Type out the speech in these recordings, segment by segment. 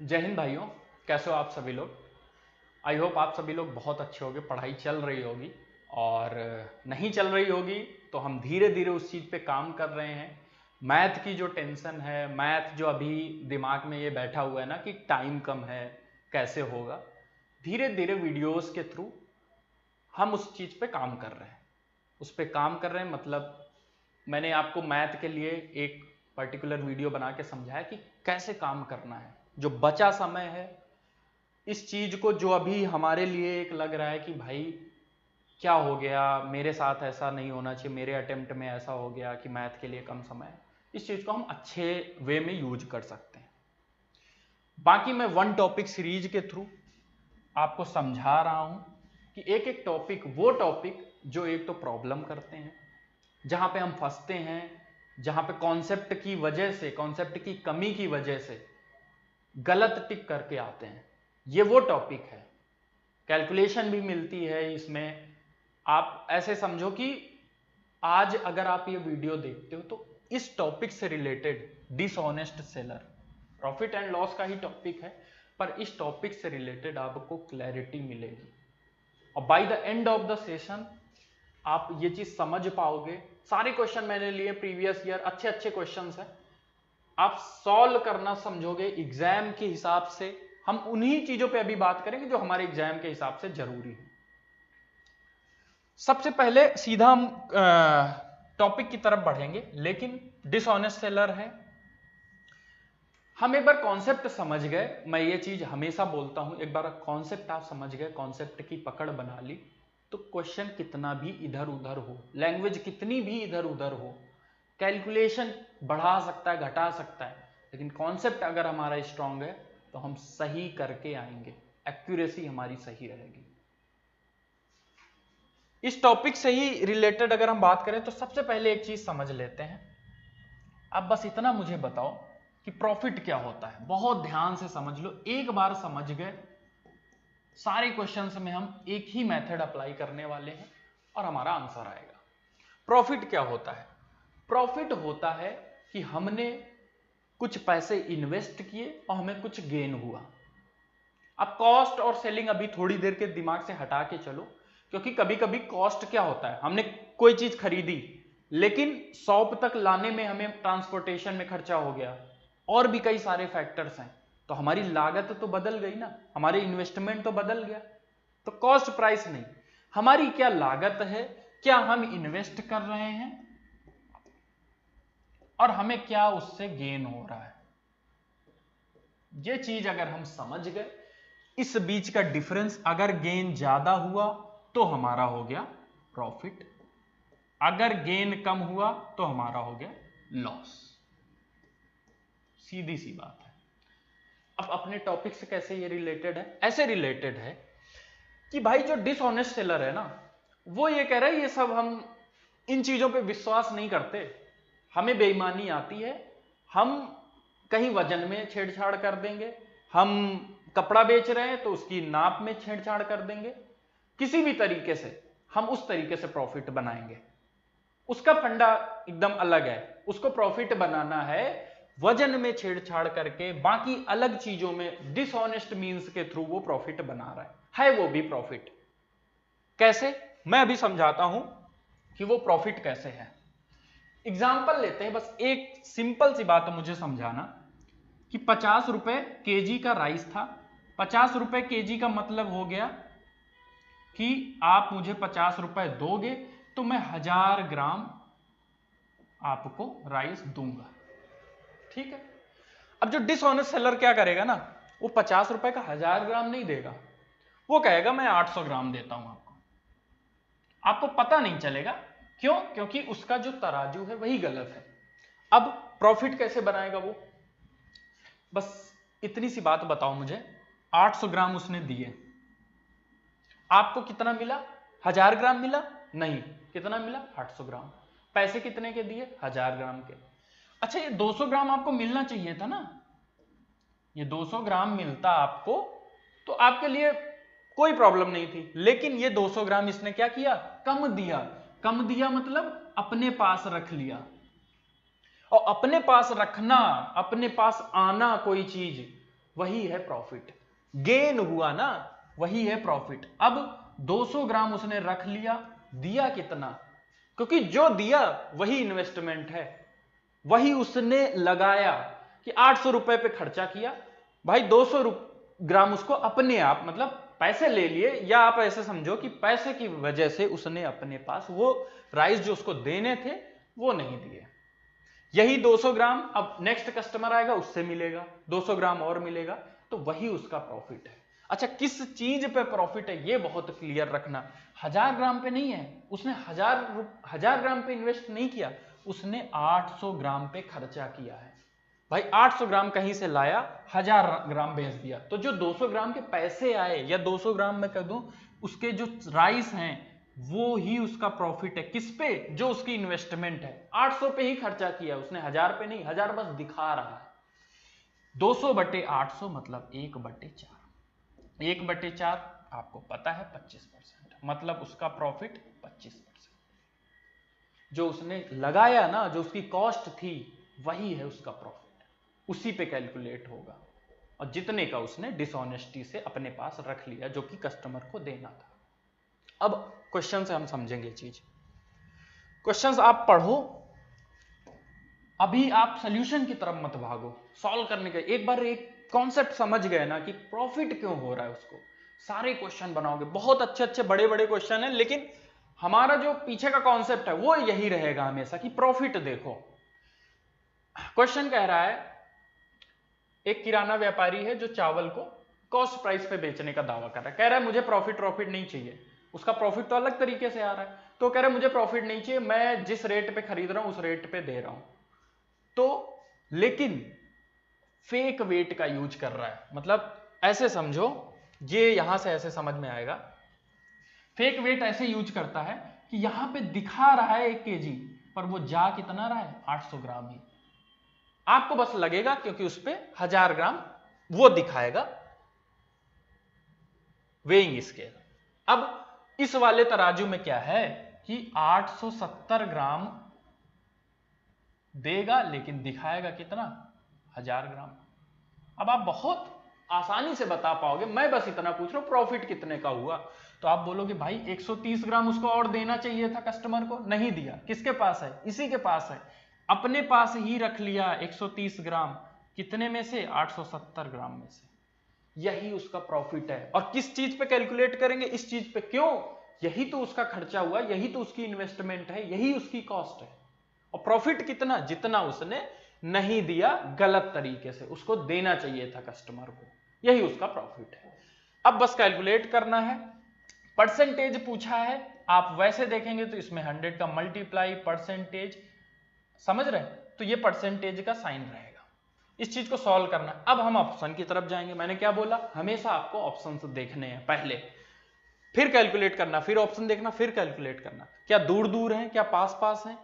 जय हिंद भाइयों, कैसे हो आप सभी लोग। आई होप आप सभी लोग बहुत अच्छे होंगे, पढ़ाई चल रही होगी और नहीं चल रही होगी तो हम धीरे धीरे उस चीज़ पे काम कर रहे हैं। मैथ की जो टेंशन है, मैथ जो अभी दिमाग में ये बैठा हुआ है ना कि टाइम कम है कैसे होगा, धीरे धीरे वीडियोस के थ्रू हम उस चीज़ पे काम कर रहे हैं। उस पे काम कर रहे हैं मतलब मैंने आपको मैथ के लिए एक पर्टिकुलर वीडियो बना के समझाया कि कैसे काम करना है। जो बचा समय है इस चीज को, जो अभी हमारे लिए एक लग रहा है कि भाई क्या हो गया, मेरे साथ ऐसा नहीं होना चाहिए, मेरे अटेम्प्ट में ऐसा हो गया कि मैथ के लिए कम समय है, इस चीज को हम अच्छे वे में यूज कर सकते हैं। बाकी मैं वन टॉपिक सीरीज के थ्रू आपको समझा रहा हूं कि एक एक टॉपिक, वो टॉपिक जो एक तो प्रॉब्लम करते हैं, जहां पे हम फंसते हैं, जहां पे कॉन्सेप्ट की वजह से, कॉन्सेप्ट की कमी की वजह से गलत टिक करके आते हैं, ये वो टॉपिक है। कैलकुलेशन भी मिलती है इसमें। आप ऐसे समझो कि आज अगर आप ये वीडियो देखते हो तो इस टॉपिक से related dishonest seller, profit and loss का ही टॉपिक है, पर इस टॉपिक से रिलेटेड आपको क्लैरिटी मिलेगी और by the end of the session आप ये चीज समझ पाओगे। सारे क्वेश्चन मैंने लिए प्रीवियस ईयर, अच्छे अच्छे क्वेश्चंस हैं, आप सॉल्व करना समझोगे एग्जाम के हिसाब से। हम उन्हीं चीजों पे अभी बात करेंगे जो हमारे एग्जाम के हिसाब से जरूरी है। सबसे पहले सीधा हम टॉपिक की तरफ बढ़ेंगे, लेकिन डिसऑनेस्ट सेलर है। हम एक बार कॉन्सेप्ट समझ गए, मैं ये चीज हमेशा बोलता हूं, एक बार कॉन्सेप्ट आप समझ गए, कॉन्सेप्ट की पकड़ बना ली, तो क्वेश्चन कितना भी इधर उधर हो, लैंग्वेज कितनी भी इधर उधर हो, कैलकुलेशन बढ़ा सकता है घटा सकता है, लेकिन कॉन्सेप्ट अगर हमारा स्ट्रांग है तो हम सही करके आएंगे, एक्यूरेसी हमारी सही रहेगी। इस टॉपिक से ही रिलेटेड अगर हम बात करें तो सबसे पहले एक चीज समझ लेते हैं। अब बस इतना मुझे बताओ कि प्रॉफिट क्या होता है, बहुत ध्यान से समझ लो। एक बार समझ गए, सारे क्वेश्चंस में हम एक ही मेथड अप्लाई करने वाले हैं और हमारा आंसर आएगा। प्रॉफिट क्या होता है? प्रॉफिट होता है कि हमने कुछ पैसे इन्वेस्ट किए और हमें कुछ गेन हुआ। अब कॉस्ट और सेलिंग अभी थोड़ी देर के दिमाग से हटा के चलो, क्योंकि कभी कभी कॉस्ट क्या होता है, हमने कोई चीज खरीदी लेकिन शॉप तक लाने में हमें ट्रांसपोर्टेशन में खर्चा हो गया, और भी कई सारे फैक्टर्स हैं, तो हमारी लागत तो बदल गई ना, हमारे इन्वेस्टमेंट तो बदल गया। तो कॉस्ट प्राइस नहीं, हमारी क्या लागत है, क्या हम इन्वेस्ट कर रहे हैं और हमें क्या उससे गेन हो रहा है। ये चीज अगर हम समझ गए, इस बीच का डिफरेंस, अगर गेन ज्यादा हुआ तो हमारा हो गया प्रॉफिट, अगर गेन कम हुआ तो हमारा हो गया लॉस। सीधी सी बात है। अब अपने टॉपिक से कैसे ये रिलेटेड है? ऐसे रिलेटेड है कि भाई जो डिसऑनेस्ट सेलर है ना, वो ये कह रहा है ये सब हम इन चीजों पे विश्वास नहीं करते, हमें बेईमानी आती है, हम कहीं वजन में छेड़छाड़ कर देंगे, हम कपड़ा बेच रहे हैं तो उसकी नाप में छेड़छाड़ कर देंगे, किसी भी तरीके से हम उस तरीके से प्रॉफिट बनाएंगे। उसका फंडा एकदम अलग है, उसको प्रॉफिट बनाना है वजन में छेड़छाड़ करके, बाकी अलग चीजों में डिसऑनेस्ट मींस के थ्रू वो प्रॉफिट बना रहा है वो भी प्रॉफिट। कैसे? मैं अभी समझाता हूं कि वो प्रॉफिट कैसे है। एग्जाम्पल लेते हैं, बस एक सिंपल सी बात मुझे समझाना कि 50 रुपए केजी का राइस था। 50 रुपए केजी का मतलब हो गया कि आप मुझे 50 रुपए दोगे तो मैं 1000 ग्राम आपको राइस दूंगा, ठीक है। अब जो डिसऑनेस्ट सेलर क्या करेगा ना, वो 50 रुपए का 1000 ग्राम नहीं देगा, वो कहेगा मैं 800 ग्राम देता हूं आपको। आपको पता नहीं चलेगा, क्यों? क्योंकि उसका जो तराजू है वही गलत है। अब प्रॉफिट कैसे बनाएगा वो? बस इतनी सी बात बताओ मुझे, 800 ग्राम उसने दिए, आपको कितना मिला? 1000 ग्राम मिला? नहीं, कितना मिला? 800 ग्राम। पैसे कितने के दिए? 1000 ग्राम के। अच्छा, ये 200 ग्राम आपको मिलना चाहिए था ना, ये 200 ग्राम मिलता आपको तो आपके लिए कोई प्रॉब्लम नहीं थी, लेकिन ये 200 ग्राम इसने क्या किया? कम दिया। कम दिया मतलब अपने पास रख लिया। और अपने पास रखना, अपने पास आना कोई चीज, वही है प्रॉफिट। गेन हुआ ना, वही है प्रॉफिट। अब 200 ग्राम उसने रख लिया, दिया कितना? क्योंकि जो दिया वही इन्वेस्टमेंट है, वही उसने लगाया कि 800 रुपए पे खर्चा किया। भाई 200 ग्राम उसको अपने आप, मतलब पैसे ले लिए, या आप ऐसे समझो कि पैसे की वजह से उसने अपने पास वो राइस जो उसको देने थे वो नहीं दिए। यही 200 ग्राम अब नेक्स्ट कस्टमर आएगा उससे मिलेगा, 200 ग्राम और मिलेगा, तो वही उसका प्रॉफिट है। अच्छा, किस चीज पे प्रॉफिट है ये बहुत क्लियर रखना। 1000 ग्राम पे नहीं है, उसने 1000 ग्राम पे इन्वेस्ट नहीं किया, उसने 800 ग्राम पे खर्चा किया है। भाई 800 ग्राम कहीं से लाया, 1000 ग्राम बेच दिया, तो जो 200 ग्राम के पैसे आए, या 200 ग्राम मैं कह दूं उसके जो राइस हैं, वो ही उसका प्रॉफिट है। किस पे? जो उसकी इन्वेस्टमेंट है। 800 पे ही खर्चा किया उसने, 1000 पे नहीं। 1000 बस दिखा रहा है। 200/800 मतलब 1/4। 1/4 आपको पता है 25%, मतलब उसका प्रॉफिट 25%। जो उसने लगाया ना, जो उसकी कॉस्ट थी, वही है उसका प्रॉफिट, उसी पे कैलकुलेट होगा। और जितने का उसने डिसऑनेस्टी से अपने पास रख लिया, जो कि कस्टमर को देना था। अब क्वेश्चन से हम समझेंगे चीज। क्वेश्चंस आप पढ़ो, अभी आप सॉल्यूशन की तरफ मत भागो, सॉल्व करने के। एक बार एक कॉन्सेप्ट समझ गए ना कि प्रॉफिट क्यों हो रहा है, उसको सारे क्वेश्चन बनाओगे। बहुत अच्छे अच्छे बड़े बड़े क्वेश्चन हैं, लेकिन हमारा जो पीछे का कॉन्सेप्ट है वो यही रहेगा हमेशा कि प्रॉफिट देखो। क्वेश्चन कह रहा है, एक किराना व्यापारी है जो चावल को कॉस्ट प्राइस पे बेचने का दावा कर रहा है। कह रहा है मुझे प्रॉफिट नहीं चाहिए। उसका प्रॉफिट तो अलग तरीके से आ रहा है, तो कह रहा है मुझे प्रॉफिट नहीं चाहिए, मैं जिस रेट पे खरीद रहा हूं उस रेट पे दे रहा हूं। तो लेकिन फेक वेट का यूज कर रहा है। मतलब ऐसे समझो, ये यहां से ऐसे समझ में आएगा। फेक वेट ऐसे यूज करता है कि यहां पे दिखा रहा है 1 kg, पर वो जा कितना रहा है? 800 ग्राम ही। आपको बस लगेगा क्योंकि उस पे 1000 ग्राम वो दिखाएगा वेइंग स्केल। अब इस वाले तराजू में क्या है कि 870 ग्राम देगा, लेकिन दिखाएगा कितना? 1000 ग्राम। अब आप बहुत आसानी से बता पाओगे, मैं बस इतना पूछ रहा हूं प्रॉफिट कितने का हुआ। तो आप बोलोगे भाई 130 ग्राम उसको और देना चाहिए था कस्टमर को, नहीं दिया। किसके पास है? इसी के पास है, अपने पास ही रख लिया 130 ग्राम। कितने में से? 870 ग्राम में से। यही उसका प्रॉफिट है। और किस चीज पे कैलकुलेट करेंगे? इस चीज पे। क्यों? यही तो उसका खर्चा हुआ, यही तो उसकी इन्वेस्टमेंट है, यही उसकी कॉस्ट है। और प्रॉफिट कितना? जितना उसने नहीं दिया गलत तरीके से, उसको देना चाहिए था कस्टमर को, यही उसका प्रॉफिट है। अब बस कैलकुलेट करना है। परसेंटेज पूछा है, आप वैसे देखेंगे तो इसमें 100 का मल्टीप्लाई परसेंटेज, समझ रहे? तो ये परसेंटेज का साइन रहेगा। इस चीज को सॉल्व करना। अब हम ऑप्शन की तरफ जाएंगे। मैंने क्या बोला? हमेशा आपको ऑप्शन देखने हैं पहले, फिर कैलकुलेट करना, फिर ऑप्शन देखना, फिर कैलकुलेट करना। क्या दूर दूर है, क्या पास पास है?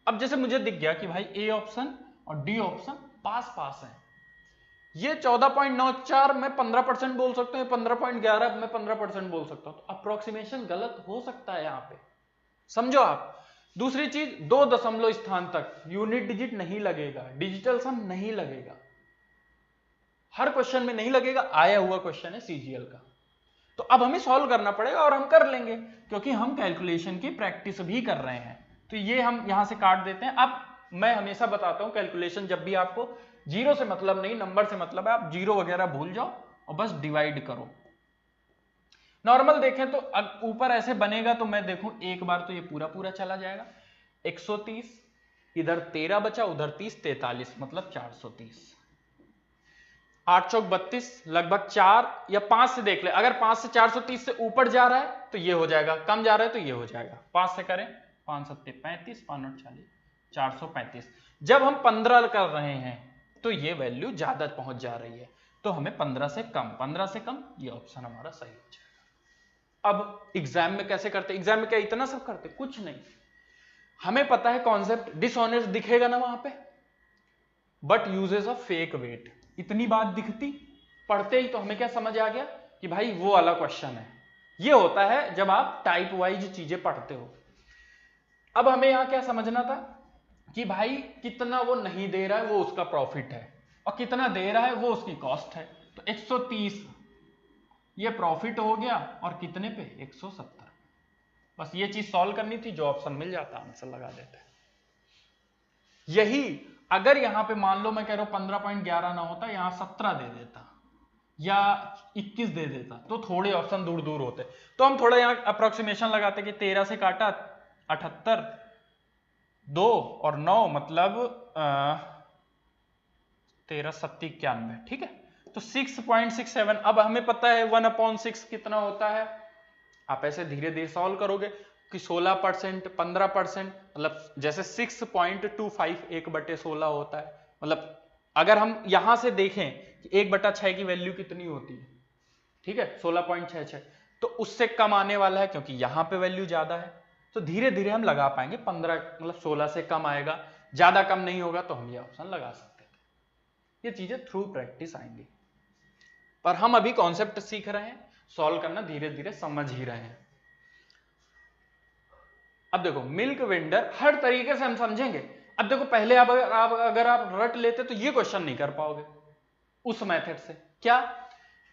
अब जैसे मुझे दिख गया कि भाई ए ऑप्शन और डी ऑप्शन पास पास है। ये 14.94 मैं 15% बोल सकता हूँ, 15.11 मैं 15% बोल सकता हूँ। तो अप्रोक्सीमेशन गलत हो सकता है यहां पे, समझो आप। दूसरी चीज, 2 दशमलव स्थान तक यूनिट डिजिट नहीं लगेगा, डिजिटल सम नहीं लगेगा, हर क्वेश्चन में नहीं लगेगा। आया हुआ क्वेश्चन है सीजीएल का। तो अब हमें सॉल्व करना पड़ेगा, और हम कर लेंगे क्योंकि हम कैलकुलेशन की प्रैक्टिस भी कर रहे हैं। तो ये हम यहां से काट देते हैं। अब मैं हमेशा बताता हूं, कैलकुलेशन जब भी आपको जीरो से मतलब नहीं, नंबर से मतलब है। आप जीरो वगैरह भूल जाओ और बस डिवाइड करो। नॉर्मल देखें तो ऊपर ऐसे बनेगा, तो मैं देखूं एक बार तो ये पूरा पूरा चला जाएगा। 130, इधर 13 बचा, उधर 30, 43, मतलब 430। 8 चौक 32, लगभग 4 या 5 से देख ले। अगर 5 से 430 से ऊपर जा रहा है तो ये हो जाएगा, कम जा रहा है तो ये हो जाएगा। 5 से करें, 5 7 35, 5 9 40, 435। जब हम 15 कर रहे हैं तो ये वैल्यू ज्यादा पहुंच जा रही है, तो हमें 15 से कम, 15 से कम, ये ऑप्शन हमारा सही हो जाएगा। अब एग्जाम में कैसे करते? एग्जाम में क्या इतना सब करते? कुछ नहीं। हमें पता है कॉन्सेप्ट, डिसऑनेस्ट दिखेगा ना वहां पे, but uses of fake weight, इतनी बात दिखती। पढ़ते ही तो हमें क्या समझ आ गया कि भाई वो वाला क्वेश्चन है। ये होता है जब आप टाइप वाइज चीजें पढ़ते हो। अब हमें यहां क्या समझना था कि भाई कितना वो नहीं दे रहा है वो उसका प्रॉफिट है, और कितना दे रहा है वो उसकी कॉस्ट है। तो तो 130 ये प्रॉफिट हो गया, और कितने पे 170। बस ये चीज सॉल्व करनी थी, जो ऑप्शन मिल जाता आंसर लगा देते। यही अगर यहां पे मान लो मैं कह रहा हूं 15.11 ना होता, यहां 17 दे देता या 21 दे देता, तो थोड़े ऑप्शन दूर दूर होते। तो हम थोड़ा यहां अप्रोक्सीमेशन लगाते कि 13 से काटा 78, 2 और 9 मतलब 13 7 91, ठीक है। तो 6.67। अब हमें पता है 1/6 कितना होता है। आप ऐसे धीरे धीरे सॉल्व करोगे कि 16%, 15%, मतलब जैसे 6.25 1/16 होता है। मतलब अगर हम यहां से देखें कि 1/6 की वैल्यू कितनी होती है, ठीक है 16.66, तो उससे कम आने वाला है क्योंकि यहां पे वैल्यू ज्यादा है। तो धीरे धीरे हम लगा पाएंगे 15 मतलब 16 से कम आएगा, ज्यादा कम नहीं होगा तो हम ये ऑप्शन लगा सकते हैं। ये चीजें थ्रू प्रैक्टिस आएंगी, पर हम अभी कॉन्सेप्ट सीख रहे हैं, सॉल्व करना धीरे धीरे समझ ही रहे हैं। अब देखो मिल्क वेंडर हर तरीके से हम समझेंगे। अब देखो पहले अगर आप रट लेते तो ये क्वेश्चन नहीं कर पाओगे उस मेथड से। क्या?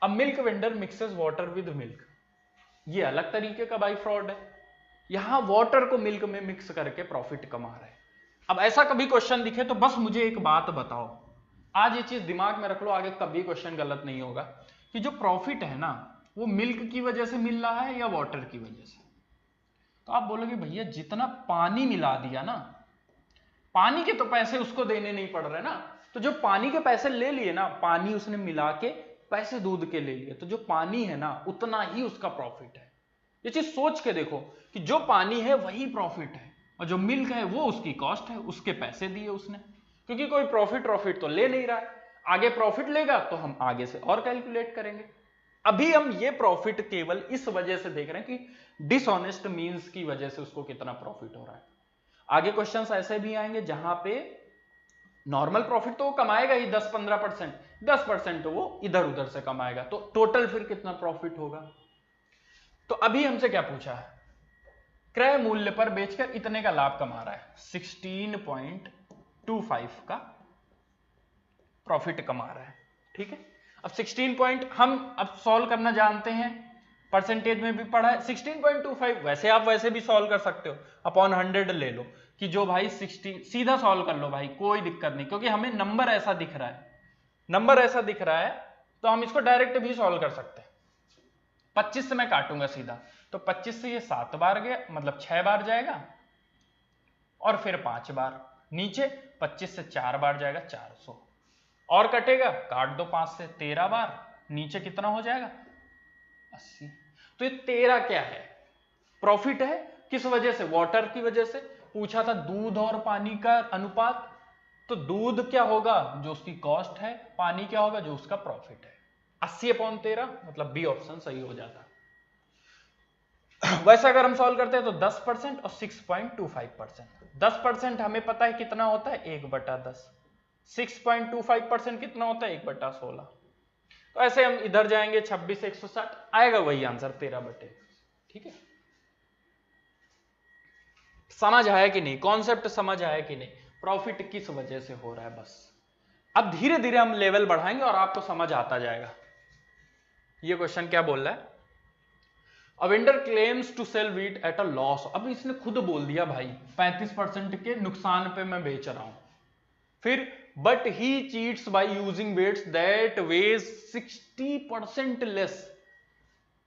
अब milk vendor mixes water with milk, ये अलग तरीके का भाई फ्रॉड है। यहां वाटर को मिल्क में मिक्स करके प्रॉफिट कमा रहे हैं। अब ऐसा कभी क्वेश्चन दिखे तो बस मुझे एक बात बताओ, आज ये चीज दिमाग में रख लो, आगे कभी क्वेश्चन गलत नहीं होगा, कि जो प्रॉफिट है ना वो मिल्क की वजह से मिल रहा है या वाटर की वजह से। तो आप बोलोगे भैया जितना पानी मिला दिया ना, पानी के तो पैसे उसको देने नहीं पड़ रहे ना, तो जो पानी के पैसे ले लिए ना, पानी उसने मिला के पैसे दूध के ले लिए, तो जो पानी है ना उतना ही उसका प्रॉफिट है। ये चीज सोच के देखो कि जो पानी है वही प्रॉफिट है, और जो मिल्क है वो उसकी कॉस्ट है, उसके पैसे दिए उसने, क्योंकि कोई प्रॉफिट तो ले नहीं रहा है। आगे प्रॉफिट लेगा तो हम आगे से और कैलकुलेट करेंगे। अभी हम ये प्रॉफिट केवल इस वजह से देख रहे हैं कि डिसऑनेस्ट मींस की वजह से उसको कितना प्रॉफिट हो रहा है। आगे क्वेश्चंस ऐसे भी आएंगे जहां पे नॉर्मल प्रॉफिट तो वो कमाएगा ही 10-15%, 10% तो वो इधर उधर से कमाएगा, तो टोटल फिर कितना प्रॉफिट होगा। तो अभी हमसे क्या पूछा है, क्रय मूल्य पर बेचकर इतने का लाभ कमा रहा है, 16.25 का प्रॉफिट कमा रहा है, ठीक है। अब 16 हम अब सॉल्व करना जानते हैं, परसेंटेज में भी पढ़ा है। 16.25 वैसे आप वैसे भी सॉल्व कर सकते हो, अपॉन 100 ले लो कि जो भाई 16, सीधा सॉल्व कर लो भाई, कोई दिक्कत नहीं, क्योंकि हमें नंबर ऐसा दिख रहा है, नंबर ऐसा दिख रहा है तो हम इसको डायरेक्ट भी सॉल्व कर सकते हैं। 25 से मैं काटूंगा सीधा, तो 25 से ये 7 बार गया, मतलब 6 बार जाएगा, और फिर 5 बार नीचे, 25 से 4 बार जाएगा 400, और कटेगा, काट दो 5 से 13 बार, नीचे कितना हो जाएगा 80। तो ये 13 क्या है, प्रॉफिट है। किस वजह से? वाटर की वजह से। पूछा था दूध और पानी का अनुपात, तो दूध क्या होगा जो उसकी कॉस्ट है, पानी क्या होगा जो उसका प्रॉफिट है। 80/13 मतलब बी ऑप्शन सही हो जाता। वैसे अगर हम सॉल्व करते हैं तो 10% और 6.25%। 10% हमें पता है कितना होता है 1/10, 6.25% कितना होता है 1/16। तो ऐसे हम इधर जाएंगे 26 160 आएगा वही आंसर 13/, ठीक है। समझ आया कि नहीं, कॉन्सेप्ट समझ आया कि नहीं, प्रॉफिट किस वजह से हो रहा है। बस अब धीरे धीरे हम लेवल बढ़ाएंगे और आपको समझ आता जाएगा। ये क्वेश्चन क्या बोल रहा है, a vendor claims to sell wheat at a loss. अब इसने खुद बोल दिया भाई 35% के नुकसान पे मैं बेच रहा हूं। फिर but he cheats by using weights that weigh 60% less.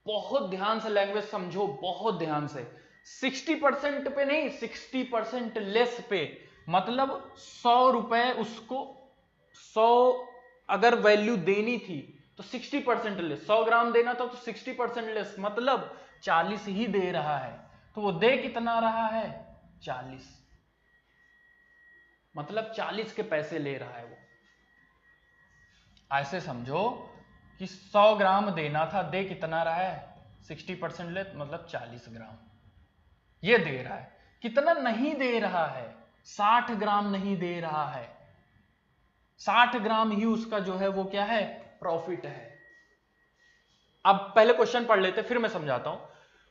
बहुत ध्यान से लैंग्वेज समझो, बहुत ध्यान से। 60% पे नहीं, 60% लेस पे, मतलब 100 रुपए उसको 100 अगर वैल्यू देनी थी तो 60% लेस, 100 ग्राम देना था तो 60% लेस, मतलब 40 ही दे रहा है। तो वो दे कितना रहा है 40, मतलब 40 के पैसे ले रहा है वो। ऐसे समझो कि 100 ग्राम देना था, दे कितना रहा है 60% ले, मतलब 40 ग्राम ये दे रहा है। कितना नहीं दे रहा है, 60 ग्राम नहीं दे रहा है, 60 ग्राम ही उसका जो है वो क्या है प्रॉफिट है। अब पहले क्वेश्चन पढ़ लेते फिर मैं समझाता हूं।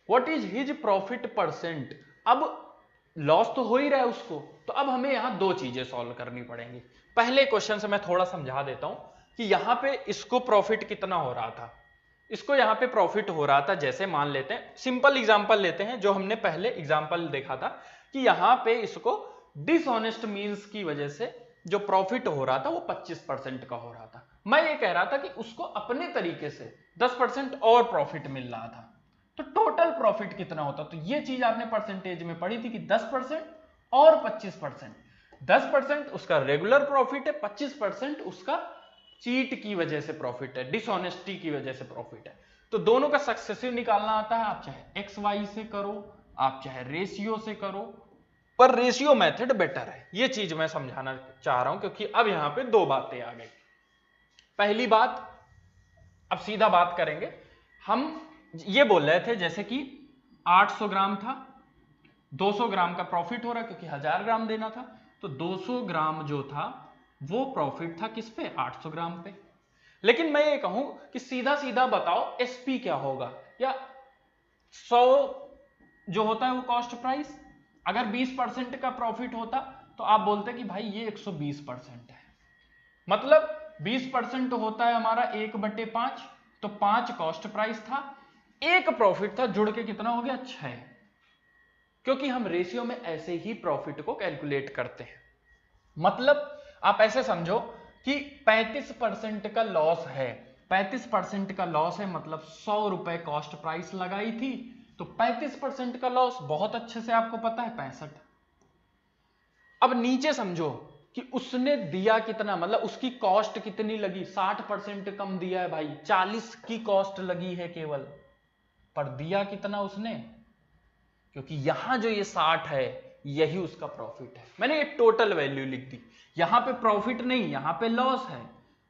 What is his profit percent. अब लॉस तो हो ही रहा है उसको, तो अब हमें यहां दो चीजें सॉल्व करनी पड़ेंगी। पहले क्वेश्चन से मैं थोड़ा समझा देता हूं कि यहां पे इसको प्रॉफिट कितना हो रहा था, इसको यहां पे प्रॉफिट हो रहा था, जैसे मान लेते हैं सिंपल एग्जांपल लेते हैं जो हमने पहले एग्जांपल देखा था कि यहां पे इसको डिसऑनेस्ट मींस की वजह से जो प्रॉफिट हो रहा था वो 25% का हो रहा था। मैं ये कह रहा था कि उसको अपने तरीके से 10% और प्रॉफिट मिल रहा था, तो टोटल प्रॉफिट कितना होता। तो ये चीज आपने परसेंटेज में पढ़ी थी कि 10% और 25%। 10% उसका रेगुलर प्रॉफिट है, 25% उसका चीट की वजह से प्रॉफिट है, डिसऑनेस्टी की वजह से प्रॉफिट है। तो दोनों का सक्सेसिव निकालना आता है, आप चाहे एक्स वाई से करो, आप चाहे रेशियो से करो, पर रेशियो मेथड बेटर है। ये चीज मैं समझाना चाह रहा हूं क्योंकि अब यहां पे दो बातें आ गई। पहली बात, अब सीधा बात करेंगे, हम ये बोल रहे थे जैसे कि 800 ग्राम था, 200 ग्राम का प्रॉफिट हो रहा क्योंकि 1000 ग्राम देना था, तो 200 ग्राम जो था वो प्रॉफिट था किस पे, 800 ग्राम पे। लेकिन मैं ये कहूं कि सीधा सीधा बताओ एसपी क्या होगा, या 100 जो होता है वो कॉस्ट प्राइस, अगर 20% का प्रॉफिट होता तो आप बोलते कि भाई ये 120% है, मतलब 20% होता है हमारा 1/5, तो 5 कॉस्ट प्राइस था, 1 प्रॉफिट था, जुड़ के कितना हो गया 6, क्योंकि हम रेशियो में ऐसे ही प्रॉफिट को कैलकुलेट करते हैं। मतलब आप ऐसे समझो कि 35% का लॉस है, 35% का लॉस है, मतलब 100 रुपए कॉस्ट प्राइस लगाई थी, तो 35% का लॉस बहुत अच्छे से आपको पता है 65। अब नीचे समझो कि उसने दिया कितना, मतलब उसकी कॉस्ट कितनी लगी, 60% कम दिया है भाई, 40 की कॉस्ट लगी है केवल, पर दिया कितना उसने, क्योंकि यहां जो ये 60 है यही उसका प्रॉफिट है। मैंने ये टोटल वैल्यू लिख दी, यहां पे प्रॉफिट नहीं, यहां पे लॉस है,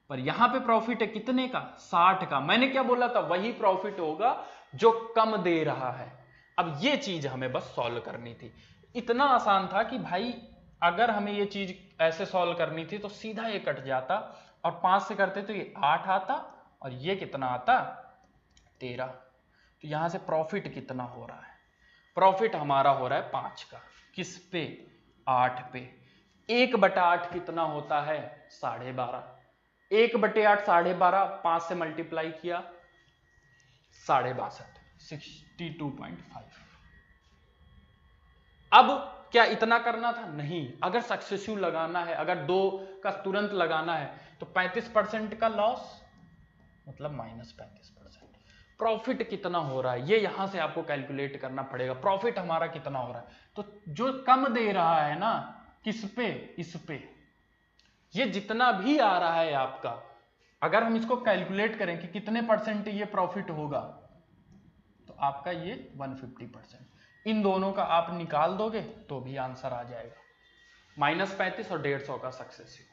पर यहां पे प्रॉफिट है कितने का, 60 का। मैंने क्या बोला था, वही प्रॉफिट होगा जो कम दे रहा है। अब ये चीज हमें बस सॉल्व करनी थी, इतना आसान था कि भाई अगर हमें ये चीज ऐसे सॉल्व करनी थी तो सीधा ये कट जाता, और 5 से करते तो ये 8 आता, और ये कितना आता 13। तो यहां से प्रॉफिट कितना हो रहा है, प्रॉफिट हमारा हो रहा है 5 का, किस पे, 8 पे। 1/8 कितना होता है, 12.5, 1/8 12.5, 5 से मल्टीप्लाई किया 62.5, 62.5। अब क्या इतना करना था, नहीं, अगर सक्सेसिव लगाना है, अगर 2 का तुरंत लगाना है तो 35% का लॉस मतलब -35%। प्रॉफिट कितना हो रहा है ये यहां से आपको कैलकुलेट करना पड़ेगा, प्रॉफिट हमारा कितना हो रहा है, तो जो कम दे रहा है ना, किस पे, इस पे, ये जितना भी आ रहा है आपका, अगर हम इसको कैलकुलेट करें कि कितने परसेंट ये प्रॉफिट होगा, तो आपका ये 150%। इन दोनों का आप निकाल दोगे तो भी आंसर आ जाएगा, -35 और 150 का सक्सेसिव।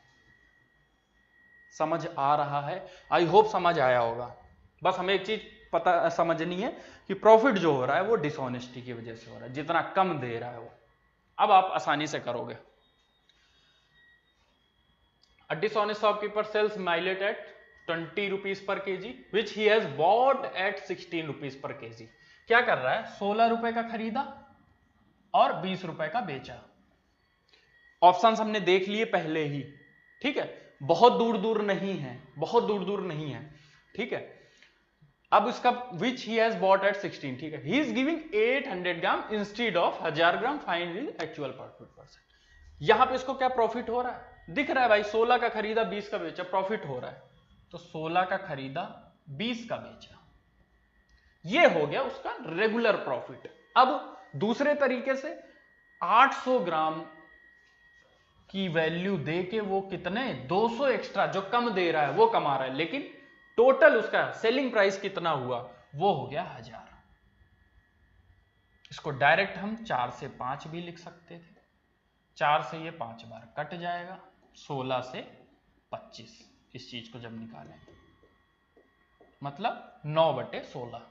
समझ आ रहा है, आई होप समझ आया होगा। बस हमें एक चीज पता समझनी है कि प्रॉफिट जो हो रहा है वो डिसऑनेस्टी की वजह से हो रहा है, जितना कम दे रहा है वो। अब आप आसानी से करोगे। A dishonest shopkeeper sells millet at 20 rupees per kg which he has bought at 16 rupees per kg। क्या कर रहा है, 16 रुपए का खरीदा और 20 रुपए का बेचा। ऑप्शंस हमने देख लिए पहले ही, ठीक है, बहुत दूर दूर नहीं है, बहुत दूर दूर नहीं है, ठीक है। अब इसका which he has bought at 16, ठीक है, he is giving 800 gram instead of 1000 gram, find his actual profit %। यहां पे इसको क्या प्रॉफिट हो रहा है, दिख रहा है भाई, 16 का खरीदा 20 का बेचा, प्रॉफिट हो रहा है, तो 16 का खरीदा 20 का बेचा, ये हो गया उसका रेगुलर प्रॉफिट। अब दूसरे तरीके से 800 ग्राम की वैल्यू दे के वो कितने, 200 एक्स्ट्रा जो कम दे रहा है वो कमा रहा है, लेकिन टोटल उसका सेलिंग प्राइस कितना हुआ, वो हो गया 1000। इसको डायरेक्ट हम 4 से 5 भी लिख सकते थे, 4 से ये 5 बार कट जाएगा, 16 से 25, इस चीज को जब निकालेंगे मतलब 9/16,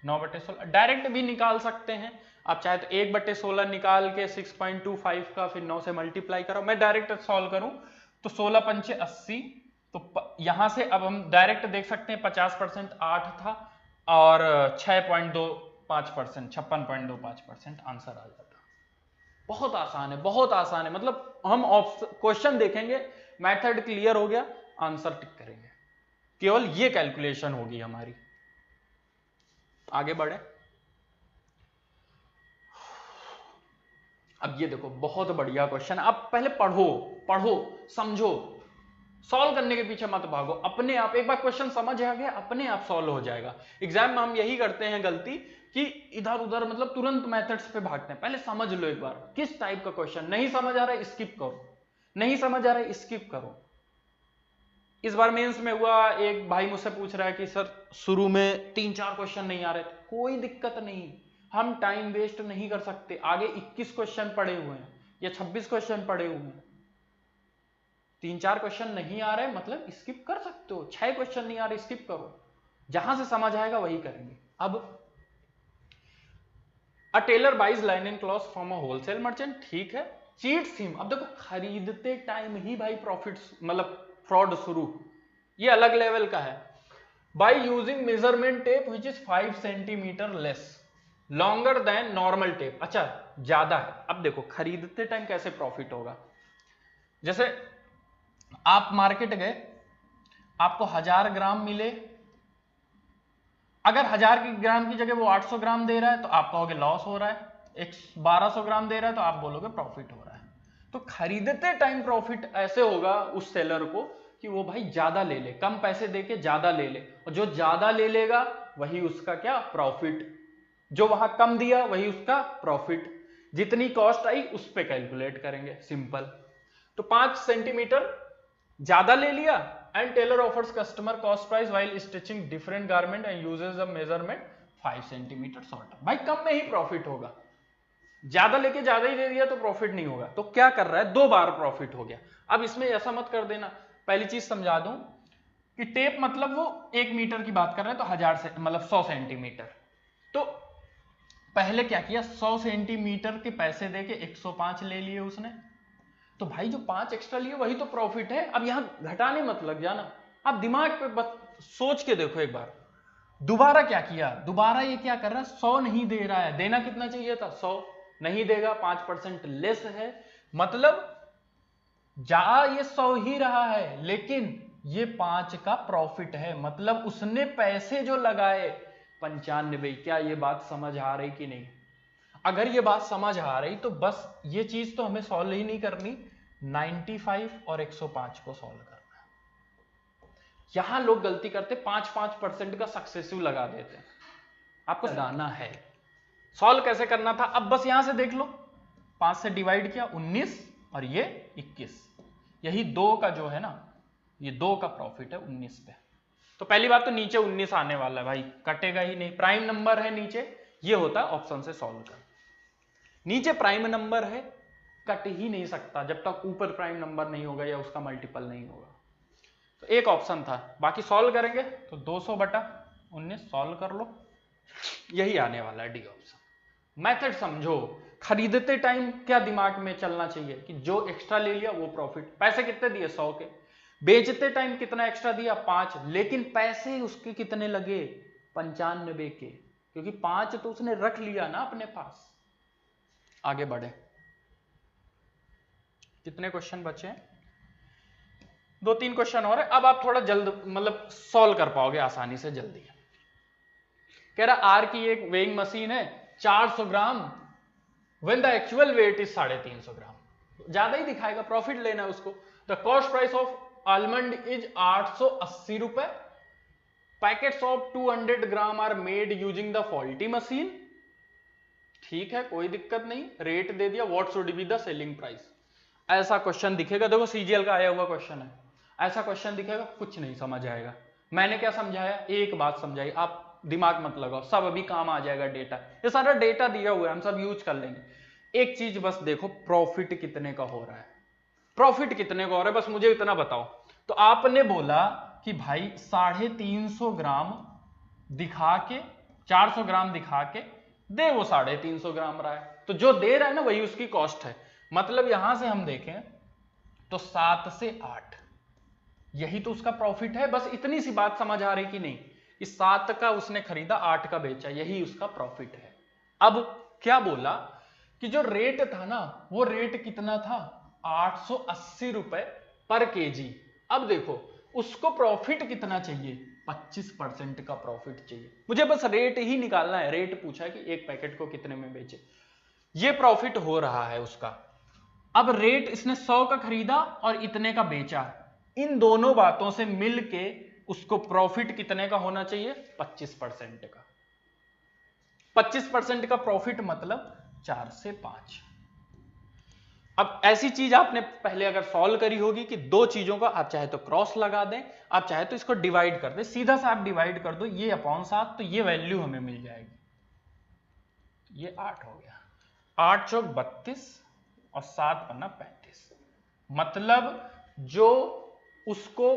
9/16 डायरेक्ट भी निकाल सकते हैं आप, चाहे तो 1/16 निकाल के 6.25 का फिर 9 से मल्टीप्लाई करो। मैं डायरेक्ट सॉल्व करूं तो 16 पंचे 80, तो यहां से अब हम डायरेक्ट देख सकते हैं 50% 8 था और 6.25%, 56.25% आंसर आ जाता। बहुत आसान है, बहुत आसान है, मतलब हम क्वेश्चन देखेंगे, मेथड क्लियर हो गया, आंसर टिक करेंगे। केवल ये कैलकुलेशन होगी हमारी। आगे बढ़े। अब ये देखो बहुत बढ़िया क्वेश्चन। अब पहले पढ़ो पढ़ो समझो, सॉल्व करने के पीछे मत भागो। अपने आप एक बार क्वेश्चन समझ आ गया, अपने आप सॉल्व हो जाएगा। एग्जाम में हम यही करते हैं गलती कि इधर उधर मतलब तुरंत मेथड्स पे भागते हैं। पहले समझ लो एक बार किस टाइप का क्वेश्चन। नहीं समझ आ रहा है स्किप करो, नहीं समझ आ रहा है स्किप करो। इस बार मेंस में हुआ, एक भाई मुझसे पूछ रहा है कि सर शुरू में 3-4 क्वेश्चन नहीं आ रहे थे। कोई दिक्कत नहीं, हम टाइम वेस्ट नहीं कर सकते। आगे 21 क्वेश्चन पड़े हुए हैं या 26 क्वेश्चन पड़े हुए हैं। 3-4 क्वेश्चन नहीं आ रहे मतलब स्किप कर सकते हो। 6 क्वेश्चन नहीं आ रहे स्किप करो, जहां से समझ आएगा वही करेंगे। अब a tailor buys lining cloth from a wholesale merchant, ठीक है। चीट्स हिम, अब देखो खरीदते टाइम ही भाई प्रॉफिट मतलब फ्रॉड शुरू, ये अलग लेवल का है। By using measurement tape which is 5 centimetre less longer than normal tape, अच्छा ज्यादा है। अब देखो खरीदते टाइम कैसे प्रॉफिट होगा। जैसे आप मार्केट गए, आपको 1000 ग्राम मिले, अगर 1000 ग्राम की जगह वो 800 ग्राम दे रहा है तो आप कहोगे लॉस हो रहा है। 1200 ग्राम दे रहा है तो आप बोलोगे प्रॉफिट हो रहा है। तो खरीदते टाइम प्रॉफिट ऐसे होगा उस सेलर को कि वो भाई ज्यादा ले ले, कम पैसे देके ज्यादा ले ले, और जो ज्यादा ले लेगा वही उसका क्या प्रॉफिट, जो वहां कम दिया वही उसका प्रॉफिट। जितनी कॉस्ट आई उस पे कैलकुलेट करेंगे, सिंपल। तो 5 सेंटीमीटर ज्यादा ले लिया, and tailor offers customer cost price while stitching different garment and uses the measurement 5 centimetre shorter. भाई कम में ही प्रॉफिट होगा, ज्यादा लेके ज्यादा ही दे दिया तो प्रॉफिट नहीं होगा। तो क्या कर रहा है, 2 बार प्रॉफिट हो गया। अब इसमें ऐसा मत कर देना, पहली चीज समझा दूं कि टेप मतलब वो 1 मीटर की बात कर रहे हैं तो 1000 से मतलब 100 सेंटीमीटर। तो पहले क्या किया, 100 सेंटीमीटर के पैसे देके 105 ले लिए उसने। तो भाई जो 5 एक्स्ट्रा लिए वही तो प्रॉफिट है। अब यहां घटाने मत लग जाना, आप दिमाग पे बस सोच के देखो एक बार। दोबारा क्या किया, दोबारा ये क्या कर रहा है, 100 नहीं दे रहा है, देना कितना चाहिए था 100, नहीं देगा, 5% लेस है। मतलब जा ये 100 ही रहा है लेकिन ये 5 का प्रॉफिट है, मतलब उसने पैसे जो लगाए 95। क्या ये बात समझ आ रही कि नहीं? अगर ये बात समझ आ रही तो बस ये चीज तो हमें सॉल्व ही नहीं करनी, 95 और 105 को सॉल्व करना है। यहां लोग गलती करते 5-5% का सक्सेसिव लगा देते हैं। आपको लगाना है, सॉल्व कैसे करना था अब बस यहां से देख लो। 5 से डिवाइड किया 19 और ये 21, यही 2 का जो है ना, ये 2 का प्रॉफिट है 19 पे। तो पहली बात तो नीचे 19 आने वाला है भाई, कटेगा ही नहीं, प्राइम नंबर है नीचे, ये होता है ऑप्शन से सॉल्व कर। नीचे प्राइम नंबर है, कट ही नहीं सकता जब तक ऊपर प्राइम नंबर नहीं होगा या उसका मल्टीपल नहीं होगा। तो एक ऑप्शन था, बाकी सॉल्व करेंगे तो 200/19 सॉल्व कर लो, यही आने वाला है डी ऑप्शन। मेथड समझो, खरीदते टाइम क्या दिमाग में चलना चाहिए कि जो एक्स्ट्रा ले लिया वो प्रॉफिट। पैसे कितने दिए 100 के, बेचते टाइम कितना एक्स्ट्रा दिया 5, लेकिन पैसे उसके कितने लगे 95 के, क्योंकि 5 तो उसने रख लिया ना अपने पास। आगे बढ़े, कितने क्वेश्चन बचे हैं, 2-3 क्वेश्चन और है। अब आप थोड़ा जल्द मतलब सॉल्व कर पाओगे आसानी से, जल्दी। कह रहा आर की एक वेइंग मशीन है 400 gram, when the actual weight is 350 gram, ज्यादा ही दिखाएगा, प्रॉफिट लेना है उसको। The cost price of almond is 880 रुपए, packets of 200 gram are made using the faulty machine, ठीक है कोई दिक्कत नहीं, रेट दे दिया, what should be the selling price. ऐसा क्वेश्चन दिखेगा, देखो सीजीएल का आया हुआ क्वेश्चन है, ऐसा क्वेश्चन दिखेगा, कुछ नहीं समझ आएगा। मैंने क्या समझाया, एक बात समझाई, आप दिमाग मत लगाओ, सब अभी काम आ जाएगा, डेटा, ये सारा डेटा दिया हुआ है, हम सब यूज कर लेंगे। एक चीज बस देखो, प्रॉफिट कितने का हो रहा है, प्रॉफिट कितने का हो रहा है, बस मुझे इतना बताओ। तो आपने बोला कि भाई 350 ग्राम दिखा के, 400 ग्राम दिखा के दे वो 350 ग्राम रहा है, तो जो दे रहा है ना वही उसकी कॉस्ट है। मतलब यहां से हम देखें तो 7 से 8, यही तो उसका प्रॉफिट है। बस इतनी सी बात समझ आ रही कि नहीं, इस 7 का उसने खरीदा, 8 का बेचा, यही उसका प्रॉफिट है। अब क्या बोला कि जो रेट था ना, वो रेट कितना था 880 रुपए पर केजी। अब देखो उसको प्रॉफिट कितना चाहिए, 25% का प्रॉफिट चाहिए। मुझे बस रेट ही निकालना है, रेट पूछा कि एक पैकेट को कितने में बेचे, ये प्रॉफिट हो रहा है उसका। अब रेट इसने 100 का खरीदा और इतने का बेचा, इन दोनों बातों से मिलके उसको प्रॉफिट कितने का होना चाहिए, 25% का। 25% का प्रॉफिट मतलब 4 से 5। अब ऐसी चीज आपने पहले अगर सॉल्व करी होगी कि दो चीजों का आप चाहे तो क्रॉस लगा दें, आप चाहे तो इसको डिवाइड कर दें, सीधा सा आप डिवाइड कर दो ये अपॉन 7, तो ये वैल्यू हमें मिल जाएगी, ये 8 हो गया। 8 चौक 32 और 7 पन्ना 35। मतलब जो उसको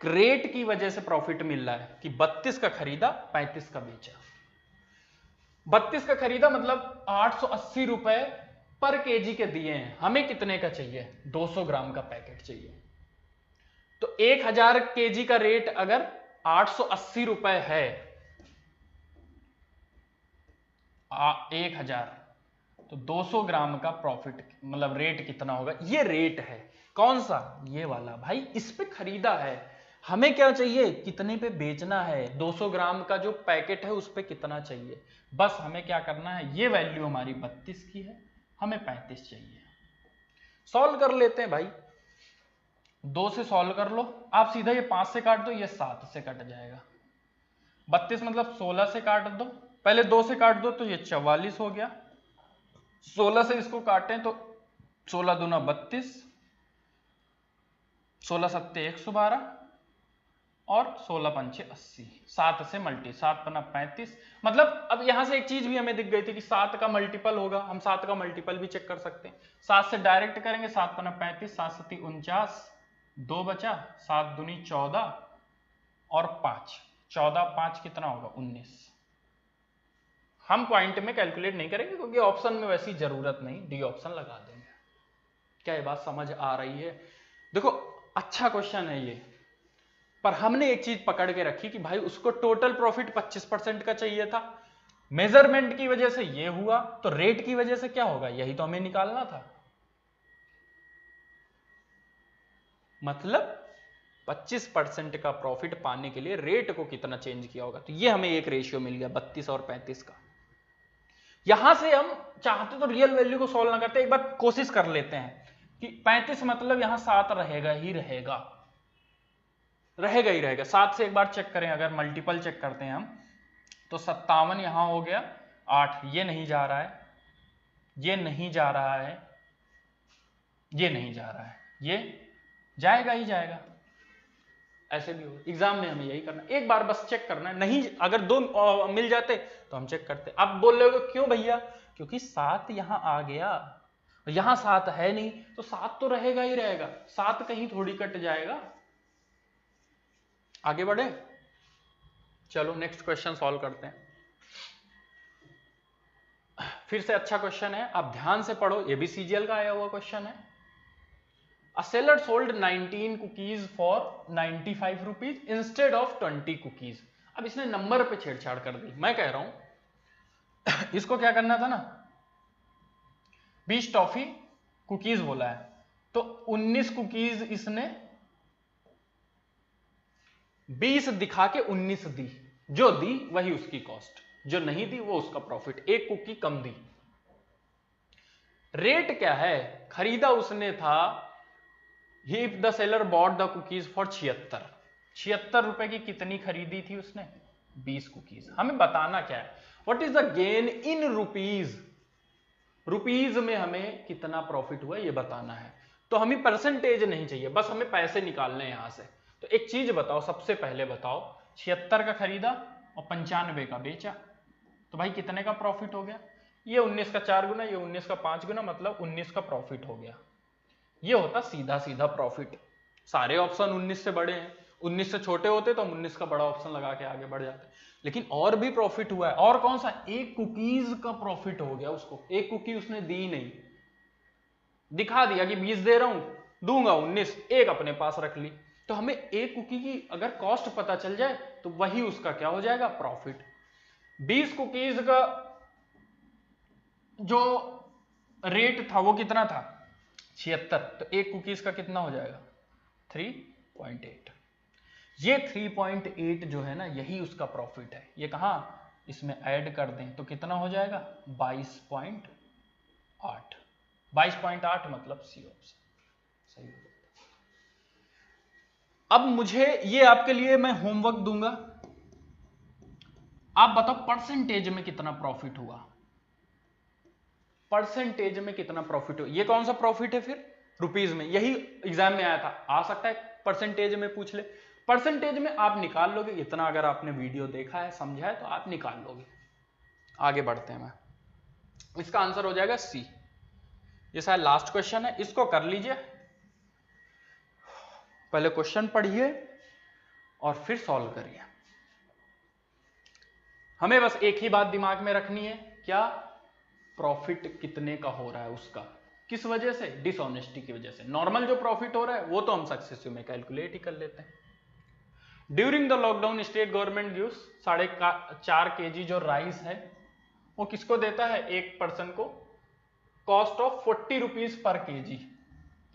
रेट की वजह से प्रॉफिट मिल रहा है कि 32 का खरीदा 35 का बेचा। 32 का खरीदा मतलब 880 रुपए पर केजी के दिए हैं, हमें कितने का चाहिए, 200 ग्राम का पैकेट चाहिए। तो 1000 केजी का रेट अगर 880 रुपए है, 1000, तो 200 ग्राम का प्रॉफिट मतलब रेट कितना होगा, ये रेट है कौन सा, ये वाला भाई, इस पे खरीदा है। हमें क्या चाहिए, कितने पे बेचना है, 200 ग्राम का जो पैकेट है उस पे कितना चाहिए। बस हमें क्या करना है, ये वैल्यू हमारी 32 की है, हमें 35 चाहिए। सॉल्व कर लेते हैं भाई, 2 से सॉल्व कर लो आप, सीधा ये 5 से काट दो, ये 7 से कट जाएगा। 32 मतलब 16 से काट दो, पहले 2 से काट दो तो ये 44 हो गया। 16 से इसको काटें तो 16 दूना 32, 16 सत्ते 112 और 16 पंचे 80, 7 से मल्टी, 7 पन्ना 35। मतलब अब यहां से एक चीज भी हमें दिख गई थी कि 7 का मल्टीपल होगा, हम 7 का मल्टीपल भी चेक कर सकते हैं। 7 से डायरेक्ट करेंगे, 7 पन्ना 35, 7 सत्ती 49, 2 बचा, 7 दूनी 14 और 5, 14 5 कितना होगा, 19। हम पॉइंट में कैलकुलेट नहीं करेंगे क्योंकि ऑप्शन में वैसी जरूरत नहीं, डी ऑप्शन लगा देंगे। क्या ये बात समझ आ रही है? देखो अच्छा क्वेश्चन है ये, पर हमने एक चीज पकड़ के रखी कि भाई उसको टोटल प्रॉफिट 25% का चाहिए था, मेजरमेंट की वजह से ये हुआ, तो रेट की वजह से क्या होगा, यही तो हमें निकालना था। मतलब 25% का प्रॉफिट पाने के लिए रेट को कितना चेंज किया होगा, तो ये हमें एक रेशियो मिल गया 32 और 35 का। यहां से हम चाहते तो रियल वैल्यू को सॉल्व ना करते, एक बार कोशिश कर लेते हैं कि 35 मतलब यहां 7 रहेगा ही रहेगा, रहेगा ही रहेगा। 7 से एक बार चेक करें, अगर मल्टीपल चेक करते हैं हम तो 57 यहां हो गया, 8 ये नहीं जा रहा है, ये नहीं जा रहा है, ये नहीं जा रहा है, ये जाएगा ही जाएगा, ऐसे भी हो। एग्जाम में हमें यही करना, एक बार बस चेक करना है, नहीं अगर 2 मिल जाते तो हम चेक करते। अब बोल रहे हो क्यों भैया, क्योंकि 7 यहां आ गया, यहां 7 है नहीं, तो 7 तो रहेगा ही रहेगा, 7 कहीं थोड़ी कट जाएगा। आगे बढ़े, चलो नेक्स्ट क्वेश्चन सॉल्व करते हैं। फिर से अच्छा क्वेश्चन है, आप ध्यान से पढ़ो, ये भी सीजीएल का आया हुआ क्वेश्चन है। A seller sold 19 cookies for 95 rupees instead of 20 cookies। अब इसने नंबर पे छेड़छाड़ कर दी, मैं कह रहा हूं इसको क्या करना था ना, 20 टॉफी कुकीज बोला है, तो 19 कुकीज इसने 20 दिखा के 19 दी, जो दी वही उसकी कॉस्ट, जो नहीं दी वो उसका प्रॉफिट, एक कुकी कम दी। रेट क्या है, खरीदा उसने था, if the seller bought the cookies for 76 रुपए की कितनी खरीदी थी उसने, 20 कुकीज। हमें बताना क्या है, what is the gain in rupees, rupees में हमें कितना प्रॉफिट हुआ ये बताना है। तो हमें परसेंटेज नहीं चाहिए, बस हमें पैसे निकालने हैं यहां से। तो एक चीज बताओ, सबसे पहले बताओ, 76 का खरीदा और 95 का बेचा, तो भाई कितने का प्रॉफिट हो गया, ये 19 का 4 गुना, ये 19 का 5 गुना, मतलब 19 का प्रॉफिट हो गया। ये होता सीधा सीधा प्रॉफिट। सारे ऑप्शन 19 से बड़े हैं, 19 से छोटे होते तो हम 19 का बड़ा ऑप्शन लगा के आगे बढ़ जाते, लेकिन और भी प्रॉफिट हुआ है। और कौन सा, एक कुकीज का प्रॉफिट हो गया उसको, एक कुकी उसने दी नहीं, दिखा दिया कि 20 दे रहा हूं, दूंगा 19, एक अपने पास रख ली। तो हमें एक कुकी की अगर कॉस्ट पता चल जाए तो वही उसका क्या हो जाएगा, प्रॉफिट। 20 कुकीज का जो रेट था वो कितना था, 76, तो एक कुकीज का कितना हो जाएगा, 3.8। ये 3.8 जो है ना, यही उसका प्रॉफिट है। ये कहां, इसमें ऐड कर दें तो कितना हो जाएगा 22.8। 22.8 मतलब सी ऑप्शन सही हो जाता। अब मुझे ये आपके लिए मैं होमवर्क दूंगा, आप बताओ परसेंटेज में कितना प्रॉफिट हुआ, परसेंटेज में कितना प्रॉफिट हुआ। ये कौन सा प्रॉफिट है फिर, रुपीज में, यही एग्जाम में आया था, आ सकता है परसेंटेज में पूछ ले। परसेंटेज में आप निकाल लोगे इतना, अगर आपने वीडियो देखा है समझा है तो आप निकाल लोगे। आगे बढ़ते हैं, मैं इसका आंसर हो जाएगा सी। ये शायद लास्ट क्वेश्चन है, इसको कर लीजिए, पहले क्वेश्चन पढ़िए और फिर सॉल्व करिए। हमें बस एक ही बात दिमाग में रखनी है, क्या, प्रॉफिट कितने का हो रहा है उसका, किस वजह से, डिसऑनेस्टी की वजह से। नॉर्मल जो प्रॉफिट हो रहा है वो तो हम सक्सेसिव में कैलकुलेट ही कर लेते हैं। During the lockdown state government gives 4.5 kg जो राइस है वो किसको देता है, एक पर्सन को, cost of 40 rupees per kg.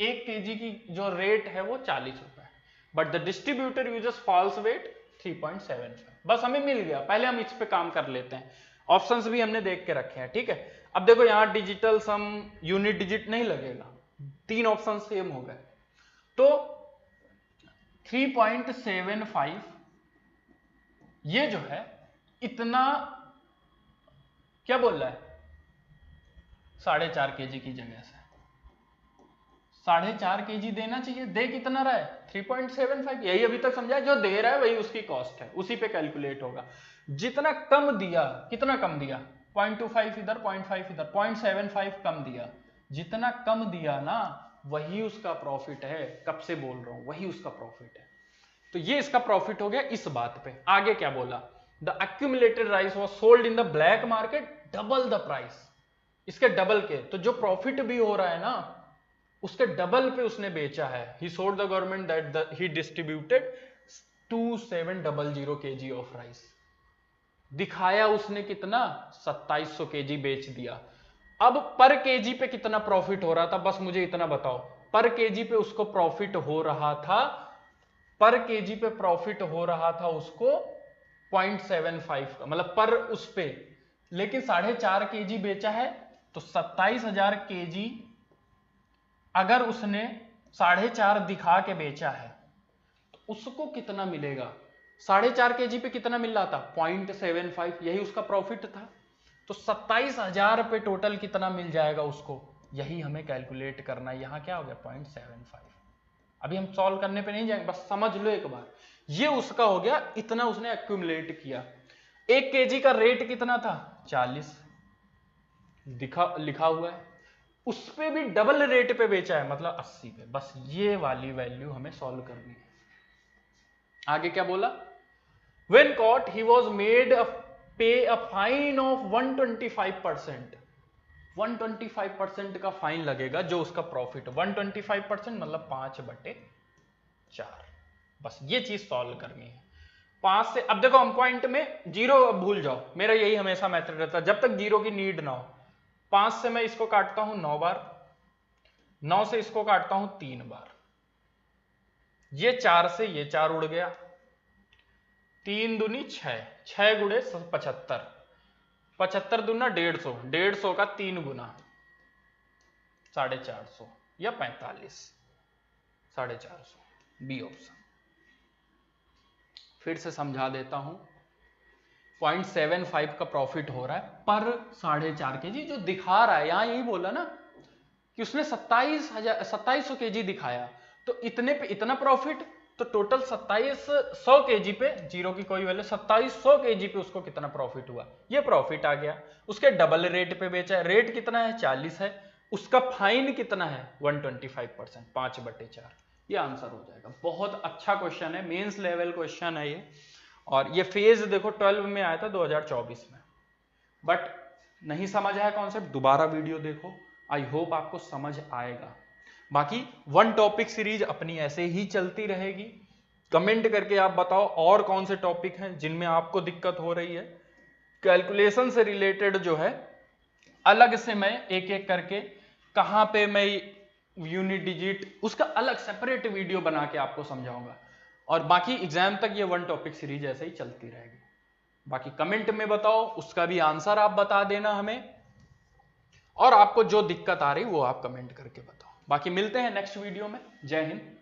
1 kg की जो रेट है वो 40 रुपए, but the distributor uses false weight 3.75। बस हमें मिल गया, पहले हम इस पे काम कर लेते हैं। ऑप्शंस भी हमने देख के रखे हैं, ठीक है। अब देखो यहां डिजिटल सम यूनिट डिजिट नहीं लगेगा, 3 ऑप्शन सेम हो गए, तो 3.75 ये जो है इतना क्या बोल रहा है, 4.5 kg की जगह से 4.5 kg देना चाहिए, दे कितना रहा है 3.75, यही अभी तक समझा, जो दे रहा है वही उसकी कॉस्ट है, उसी पे कैलकुलेट होगा। जितना कम दिया, कितना कम दिया, 0.25 इधर 0.5 इधर, 0.75 कम दिया, जितना कम दिया ना वही उसका प्रॉफिट है, कब से बोल रहा हूं वही उसका प्रॉफिट है। तो ये इसका प्रॉफिट हो गया इस बात पे। आगे क्या बोला, the accumulated rice was sold in the black market double the price, इसके डबल के, तो जो प्रॉफिट भी हो रहा है ना उसके डबल पे उसने बेचा है। ही sold the government that he distributed 2700 kg of rice, दिखाया उसने कितना 2700 kg बेच दिया। अब पर केजी पे कितना प्रॉफिट हो रहा था, बस मुझे इतना बताओ, पर केजी पे उसको प्रॉफिट हो रहा था, पर केजी पे प्रॉफिट हो रहा था उसको 0.75 का, मतलब पर उस पे, लेकिन 4.5 kg बेचा है, तो 27,000 kg अगर उसने 4.5 दिखा के बेचा है तो उसको कितना मिलेगा, 4.5 kg पे कितना मिल रहा था 0.75, यही उसका प्रॉफिट था। तो 27,000 पे टोटल कितना मिल जाएगा उसको, यही हमें कैलकुलेट करना है। यहां क्या हो गया 0.75, अभी हम सॉल्व करने पे नहीं जाएंगे, बस समझ लो एक बार, ये उसका हो गया, इतना उसने एक्यूमुलेट किया। 1 kg का रेट कितना था 40, लिखा हुआ है, उस पे भी डबल रेट पे बेचा है मतलब 80 पे। बस ये वाली वैल्यू हमें सॉल्व करनी है। आगे क्या बोला, when caught he was made pay a fine of 125%, 125% का फाइन लगेगा जो उसका प्रॉफिट, 125% मतलब 5/4। बस ये चीज सॉल्व करनी है। 5 से, अब देखो हम पॉइंट में जीरो भूल जाओ, मेरा यही हमेशा मेथड रहता है, जब तक जीरो की नीड ना हो। 5 से मैं इसको काटता हूं 9 बार, 9 से इसको काटता हूं 3 बार, ये 4 से ये 4 उड़ गया, 3 दूनी 6, 6 गुणे 75, 75 दूना 150, 150 का 3 गुना 450 या 45, 450, बी ऑप्शन। फिर से समझा देता हूं, 0.75 का प्रॉफिट हो रहा है पर 4.5 kg, जो दिखा रहा है, यहां यही बोला ना कि उसने 2700 kg दिखाया, तो इतने पे इतना प्रॉफिट, तो टोटल 2700 kg पे, जीरो की कोई वैल्यू, 2700 kg पे उसको कितना प्रॉफिट हुआ, ये प्रॉफिट आ गया। उसके डबल रेट पे बेचा है, रेट कितना है 40 है, उसका फाइन कितना है 125%, 5/4, ये आंसर हो जाएगा। बहुत अच्छा क्वेश्चन है, मेंस लेवल क्वेश्चन है ये, और ये फेज देखो 12 में आया था 2024 में, बट नहीं समझ आया कॉन्सेप्ट, दोबारा वीडियो देखो, आई होप आपको समझ आएगा। बाकी वन टॉपिक सीरीज अपनी ऐसे ही चलती रहेगी। कमेंट करके आप बताओ और कौन से टॉपिक हैं जिनमें आपको दिक्कत हो रही है। कैलकुलेशन से रिलेटेड जो है अलग से मैं एक एक करके, कहां पे मैं यूनिट डिजिट, उसका अलग सेपरेट वीडियो बना के आपको समझाऊंगा। और बाकी एग्जाम तक ये 1 टॉपिक सीरीज ऐसे ही चलती रहेगी। बाकी कमेंट में बताओ, उसका भी आंसर आप बता देना हमें, और आपको जो दिक्कत आ रही वो आप कमेंट करके बताओ। बाकी मिलते हैं नेक्स्ट वीडियो में। जय हिंद।